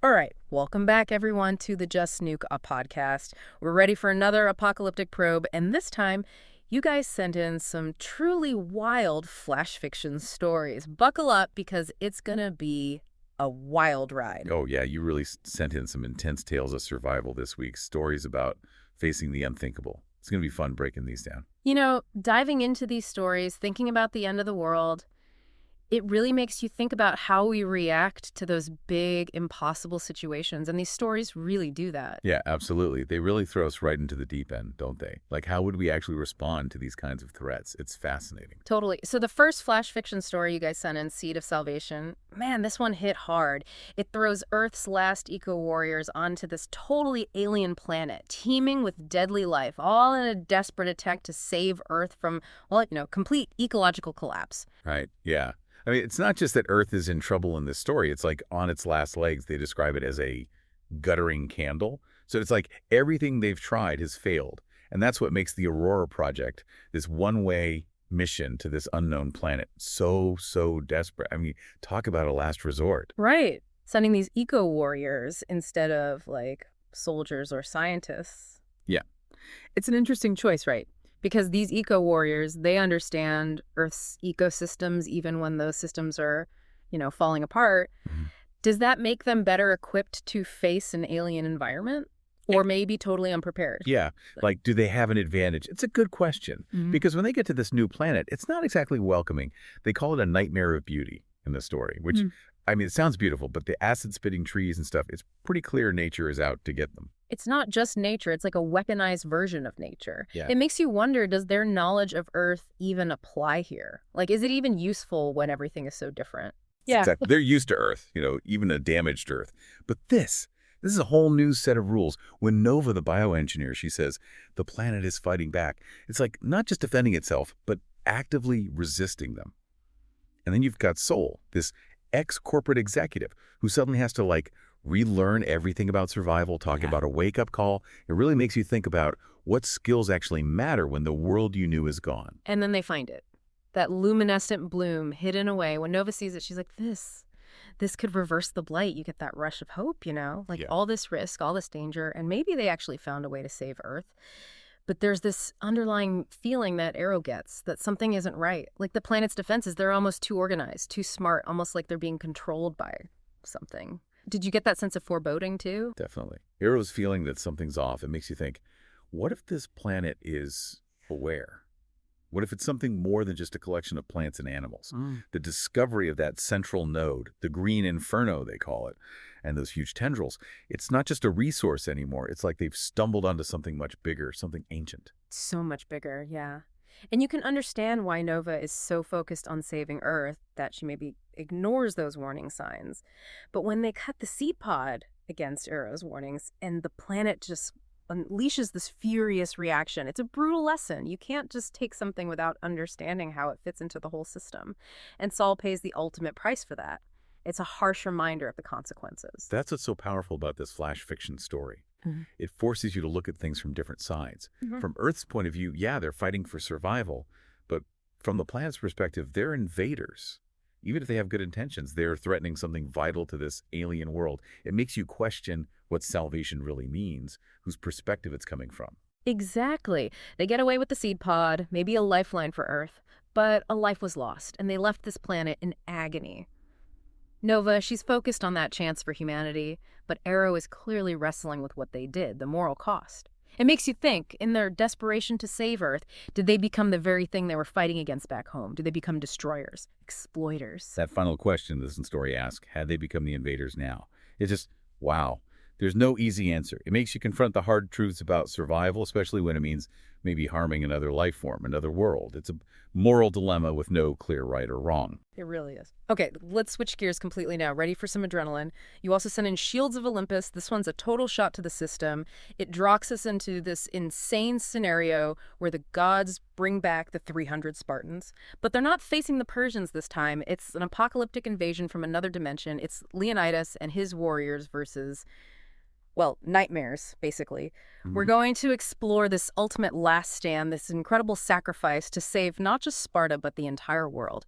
All right, welcome back everyone to the Just Nuke a podcast. We're ready for another apocalyptic probe, and this time you guys sent in some truly wild flash fiction stories. Buckle up because it's gonna be a wild ride. Oh, yeah, you really sent in some intense tales of survival this week. Stories about facing the unthinkable. It's going to be fun breaking these down. Diving into these stories, thinking about the end of the world, it really makes you think about how we react to those big, impossible situations. And these stories really do that. Yeah, absolutely. They really throw us right into the deep end, don't they? Like, how would we actually respond to these kinds of threats? It's fascinating. Totally. So the first flash fiction story you guys sent in, Seed of Salvation, man, this one hit hard. It throws Earth's last eco-warriors onto this totally alien planet, teeming with deadly life, all in a desperate attempt to save Earth from, complete ecological collapse. Right? Yeah. I mean, it's not just that Earth is in trouble in this story. It's like on its last legs, they describe it as a guttering candle. So it's like everything they've tried has failed. And that's what makes the Aurora Project, this one-way mission to this unknown planet, so desperate. I mean, talk about a last resort. Right. Sending these eco-warriors instead of, soldiers or scientists. Yeah. It's an interesting choice, right? Because these eco-warriors, they understand Earth's ecosystems even when those systems are, falling apart. Mhm. Does that make them better equipped to face an alien environment? Or maybe totally unprepared? Yeah. Like, do they have an advantage? It's a good question. Mhm. Because when they get to this new planet, it's not exactly welcoming. They call it a nightmare of beauty in the story, which, Mm. I mean, it sounds beautiful, but the acid-spitting trees and stuff, it's pretty clear nature is out to get them. It's not just nature, it's like a weaponized version of nature. Yeah. It makes you wonder, does their knowledge of Earth even apply here? Like, is it even useful when everything is so different? Yeah. Exactly. They're used to Earth, even a damaged Earth. But this is a whole new set of rules. When Nova, the bioengineer, she says the planet is fighting back, it's like not just defending itself, but actively resisting them. And then you've got Sol, this ex-corporate executive who suddenly has to relearn everything about survival, talking about a wake-up call. It really makes you think about what skills actually matter when the world you knew is gone. And then they find it. That luminescent bloom hidden away. When Nova sees it, she's like, this could reverse the blight. You get that rush of hope, Like Yeah. all this risk, all this danger, and maybe they actually found a way to save Earth. But there's this underlying feeling that Arrow gets, that something isn't right. Like the planet's defenses, they're almost too organized, too smart, almost like they're being controlled by something. Did you get that sense of foreboding too? Definitely. Arrow's feeling that something's off. It makes you think, what if this planet is aware? What if it's something more than just a collection of plants and animals? The discovery of that central node, the green Inferno, they call it, and those huge tendrils, it's not just a resource anymore. It's like they've stumbled onto something much bigger, something ancient. So much bigger, yeah. And you can understand why Nova is so focused on saving Earth that she maybe ignores those warning signs. But when they cut the seed pod against Arrow's warnings and the planet just unleashes this furious reaction, it's a brutal lesson. You can't just take something without understanding how it fits into the whole system. And Saul pays the ultimate price for that. It's a harsh reminder of the consequences. That's what's so powerful about this flash fiction story. Mhm. It forces you to look at things from different sides. Mhm. From Earth's point of view, yeah, they're fighting for survival, but from the planet's perspective, they're invaders. Even if they have good intentions, they're threatening something vital to this alien world. It makes you question what salvation really means, whose perspective it's coming from. Exactly. They get away with the seed pod, maybe a lifeline for Earth, but a life was lost, and they left this planet in agony. Nova, she's focused on that chance for humanity, but Arrow is clearly wrestling with what they did, the moral cost. It makes you think, in their desperation to save Earth, did they become the very thing they were fighting against back home? Did they become destroyers, exploiters? That final question this story asks, had they become the invaders now? It's just, wow. There's no easy answer. It makes you confront the hard truths about survival, especially when it means maybe harming another life form, another world. It's a moral dilemma with no clear right or wrong. It really is. Okay, let's switch gears completely now. Ready for some adrenaline. You also sent in Shields of Olympus. This one's a total shot to the system. It drops us into this insane scenario where the gods bring back the 300 Spartans. But they're not facing the Persians this time. It's an apocalyptic invasion from another dimension. It's Leonidas and his warriors versus, nightmares, basically. We're going to explore this ultimate last stand, this incredible sacrifice to save not just Sparta, but the entire world.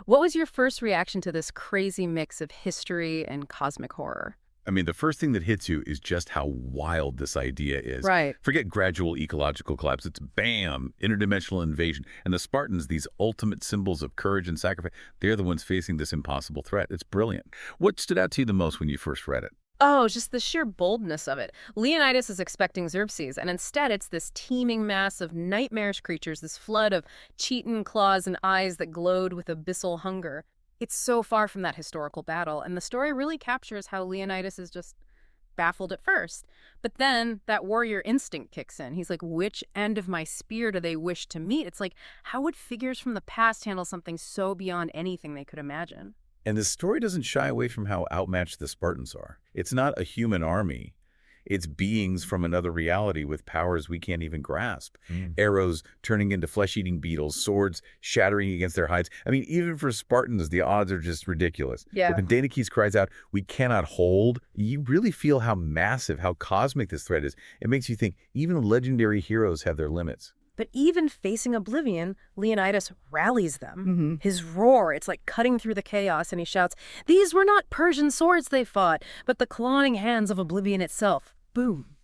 What was your first reaction to this crazy mix of history and cosmic horror? I mean, the first thing that hits you is just how wild this idea is. Right. Forget gradual ecological collapse. It's bam, interdimensional invasion. And the Spartans, these ultimate symbols of courage and sacrifice, they're the ones facing this impossible threat. It's brilliant. What stood out to you the most when you first read it? Oh, just the sheer boldness of it. Leonidas is expecting Xerxes, and instead it's this teeming mass of nightmarish creatures, this flood of chitin claws and eyes that glowed with abyssal hunger. It's so far from that historical battle, and the story really captures how Leonidas is just baffled at first. But then that warrior instinct kicks in. He's like, which end of my spear do they wish to meet? It's like, how would figures from the past handle something so beyond anything they could imagine? And the story doesn't shy away from how outmatched the Spartans are. It's not a human army. It's beings from another reality with powers we can't even grasp. Arrows turning into flesh-eating beetles, swords shattering against their hides. I mean, even for Spartans, the odds are just ridiculous. Yeah. When Danakes cries out, "We cannot hold," you really feel how massive, how cosmic this threat is. It makes you think even legendary heroes have their limits. But even facing oblivion, Leonidas rallies them. His roar, it's like cutting through the chaos, and he shouts, "These were not Persian swords they fought, but the clawing hands of oblivion itself." Boom.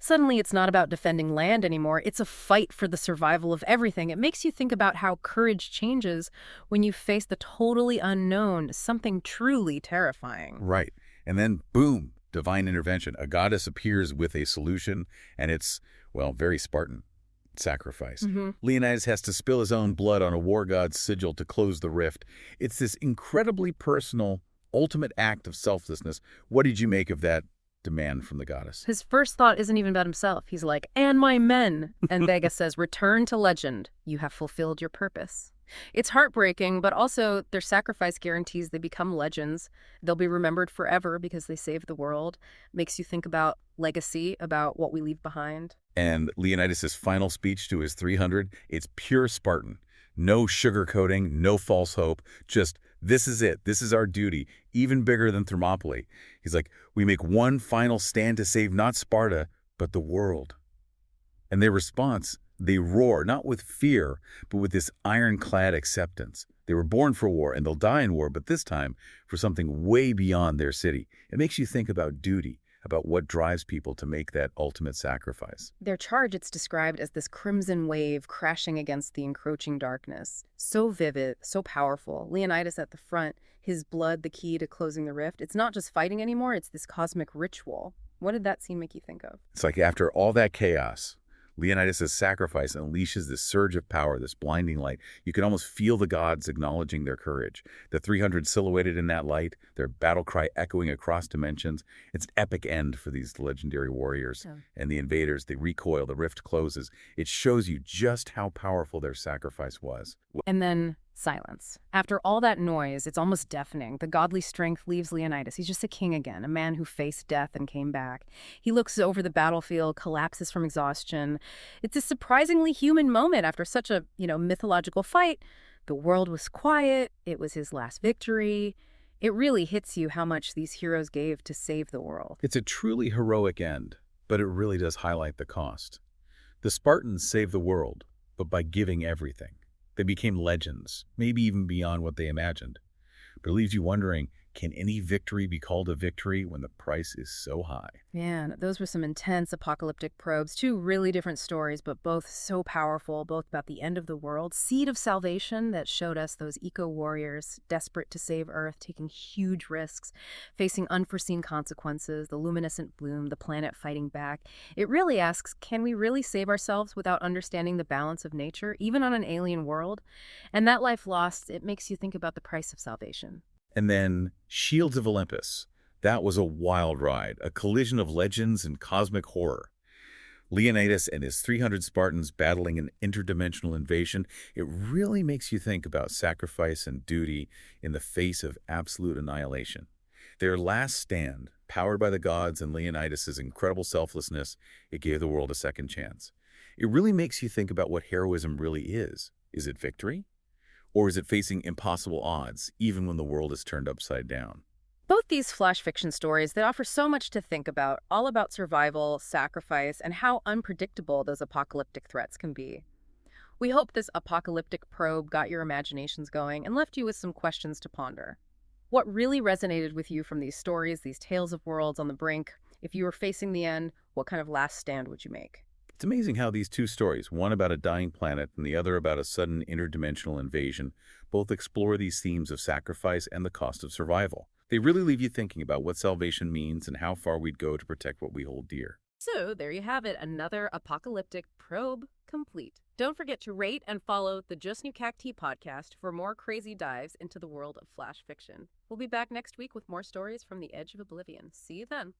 Suddenly, it's not about defending land anymore. It's a fight for the survival of everything. It makes you think about how courage changes when you face the totally unknown, something truly terrifying. Right. And then, boom, divine intervention. A goddess appears with a solution, and it's, well, very Spartan. Sacrifice. Leonidas has to spill his own blood on a war god's sigil to close the rift. It's this incredibly personal, ultimate act of selflessness. What did you make of that demand from the goddess? His first thought isn't even about himself. He's like, "And my men." And Vega says, "Return to legend. You have fulfilled your purpose." It's heartbreaking, but also their sacrifice guarantees they become legends. They'll be remembered forever because they saved the world. Makes you think about legacy, about what we leave behind. And Leonidas' final speech to his 300, it's pure Spartan. No sugarcoating, no false hope, just this is it. This is our duty, even bigger than Thermopylae. He's like, we make one final stand to save not Sparta, but the world. And their response, they roar, not with fear, but with this ironclad acceptance. They were born for war, and they'll die in war, but this time for something way beyond their city. It makes you think about duty, about what drives people to make that ultimate sacrifice. Their charge, it's described as this crimson wave crashing against the encroaching darkness. So vivid, so powerful. Leonidas at the front, his blood the key to closing the rift. It's not just fighting anymore, it's this cosmic ritual. What did that scene make you think of? It's like after all that chaos, Leonidas' sacrifice unleashes this surge of power, this blinding light. You can almost feel the gods acknowledging their courage. The 300 silhouetted in that light, their battle cry echoing across dimensions. It's an epic end for these legendary warriors. Yeah. And the invaders, they recoil, the rift closes. It shows you just how powerful their sacrifice was. And then silence. After all that noise, it's almost deafening. The godly strength leaves Leonidas. He's just a king again, a man who faced death and came back. He looks over the battlefield, collapses from exhaustion. It's a surprisingly human moment after such a, mythological fight. The world was quiet. It was his last victory. It really hits you how much these heroes gave to save the world. It's a truly heroic end, but it really does highlight the cost. The Spartans saved the world, but by giving everything. They became legends, maybe even beyond what they imagined. But it leaves you wondering, can any victory be called a victory when the price is so high? Man, those were some intense apocalyptic probes. Two really different stories, but both so powerful, both about the end of the world, seed of salvation that showed us those eco-warriors desperate to save Earth, taking huge risks, facing unforeseen consequences, the luminescent bloom, the planet fighting back. It really asks, can we really save ourselves without understanding the balance of nature, even on an alien world? And that life lost, it makes you think about the price of salvation. And then Shields of Olympus. That was a wild ride, a collision of legends and cosmic horror. Leonidas and his 300 Spartans battling an interdimensional invasion. It really makes you think about sacrifice and duty in the face of absolute annihilation. Their last stand, powered by the gods and Leonidas' incredible selflessness, it gave the world a second chance. It really makes you think about what heroism really is. Is it victory? Or is it facing impossible odds, even when the world is turned upside down? Both these flash fiction stories, they offer so much to think about, all about survival, sacrifice, and how unpredictable those apocalyptic threats can be. We hope this apocalyptic probe got your imaginations going and left you with some questions to ponder. What really resonated with you from these stories, these tales of worlds on the brink? If you were facing the end, what kind of last stand would you make? It's amazing how these two stories, one about a dying planet and the other about a sudden interdimensional invasion, both explore these themes of sacrifice and the cost of survival. They really leave you thinking about what salvation means and how far we'd go to protect what we hold dear. So there you have it, another apocalyptic probe complete. Don't forget to rate and follow the Just New Cacti podcast for more crazy dives into the world of flash fiction. We'll be back next week with more stories from the edge of oblivion. See you then.